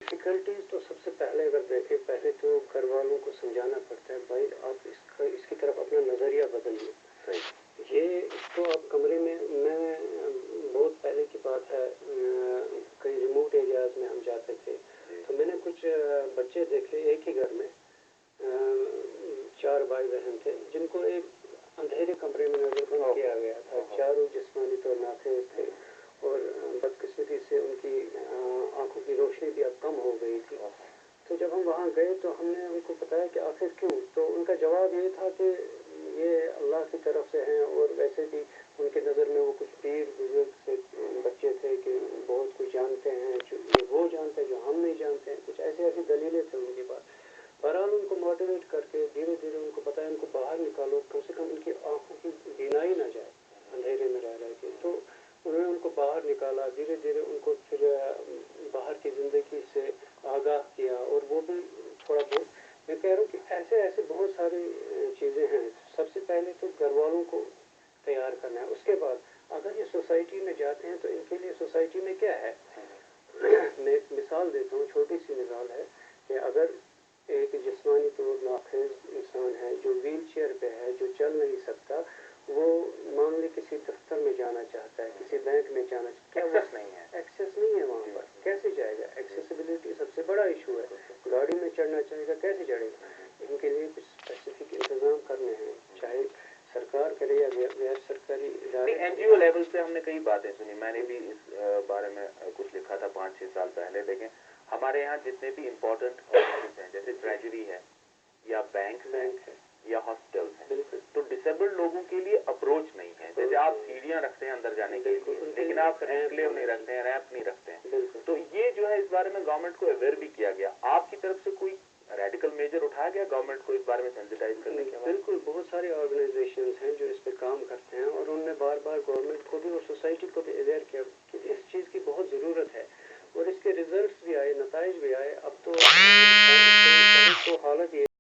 Difficulties تو سب سے پہلے اگر دیکھیں، پہلے تو گھر والوں کو سمجھانا پڑتا ہے بھائی آپ اس کی طرف اپنا نظریہ بدلیے. یہ اس کو آپ کمرے میں بہت پہلے کی بات ہے، کئی ریموٹ ایریاز میں ہم جاتے تھے تو میں نے کچھ بچے دیکھے ایک ہی گھر میں، 4 بھائی بہن تھے جن کو ایک اندھیرے کمرے میں نظر بند کیا گیا تھا. چاروں جسمانی طور ناقص تھے اور بدقسمتی سے ان کی آنکھوں کی روشنی بھی اب کم ہو گئی تھی. تو جب ہم وہاں گئے تو ہم نے ان کو بتایا کہ آخر کیوں، تو ان کا جواب یہ تھا کہ یہ اللہ کی طرف سے ہیں، اور ویسے بھی ان کے نظر میں وہ کچھ پیر بزرگ سے بچے تھے کہ بہت کچھ جانتے ہیں، جو وہ جانتے ہیں جو ہم نہیں جانتے ہیں. کچھ ایسی دلیلیں تھے ان کی بات. بہرحال ان کو موٹیویٹ کر کے دھیرے دھیرے ان کو بتایا ان کو باہر نکالو، کم سے کم ان کی آنکھوں کی بینائی نہ جائے اندھیرے میں رہ رہ کے. تو انہوں نے ان کو باہر نکالا، دھیرے دھیرے ان کو پھر باہر کی زندگی سے آگاہ کیا. اور وہ بھی تھوڑا بہت، میں کہہ رہا ہوں کہ ایسے بہت ساری چیزیں ہیں. سب سے پہلے تو گھر والوں کو تیار کرنا ہے. اس کے بعد اگر یہ سوسائٹی میں جاتے ہیں تو ان کے لیے سوسائٹی میں کیا ہے. میں ایک مثال دیتا ہوں، چھوٹی سی مثال ہے کہ اگر ایک جسمانی طور ناقص انسان ہے جو ویل چیئر پہ ہے، جو چل نہیں سکتا، وہ مان لی کسی دفتر میں جانا چاہتا ہے، کسی بینک میں جانا چاہتا ہے، ایکسیس نہیں ہے وہاں پر، کیسے جائے گا. ایکسیسیبلٹی سب سے بڑا ایشو ہے. گاڑی میں چڑھنا چاہے گا کیسے چڑھے گا. ان کے لیے کچھ اسپیسیفک انتظام کرنے ہیں، چاہے سرکار کرے یا غیر سرکاری ادارے. این جی او لیول سے ہم نے کئی باتیں سنی، میں نے بھی اس بارے میں کچھ لکھا تھا 5-6 سال پہلے. دیکھیں ہمارے یہاں جتنے بھی امپورٹنٹ آفیسز ہیں جیسے ٹریجری ہے یا بینک ہے یا ہاسپٹلس ہیں، تو ڈسیبلڈ لوگوں کے لیے اپروچ نہیں ہے. جیسے آپ سیڑھیاں رکھتے ہیں اندر جانے کے لیے، لیکن آپ انکلیو نہیں رکھتے ہیں، ریمپ نہیں رکھتے ہیں. تو یہ جو ہے اس بارے میں گورنمنٹ کو اویئر بھی کیا گیا. آپ کی طرف سے کوئی ریڈیکل میجر اٹھایا گیا گورنمنٹ کو اس بارے میں سینسٹائز کرنے کے؟ بالکل، بہت سارے آرگنائزیشنز ہیں جو اس پہ کام کرتے ہیں، اور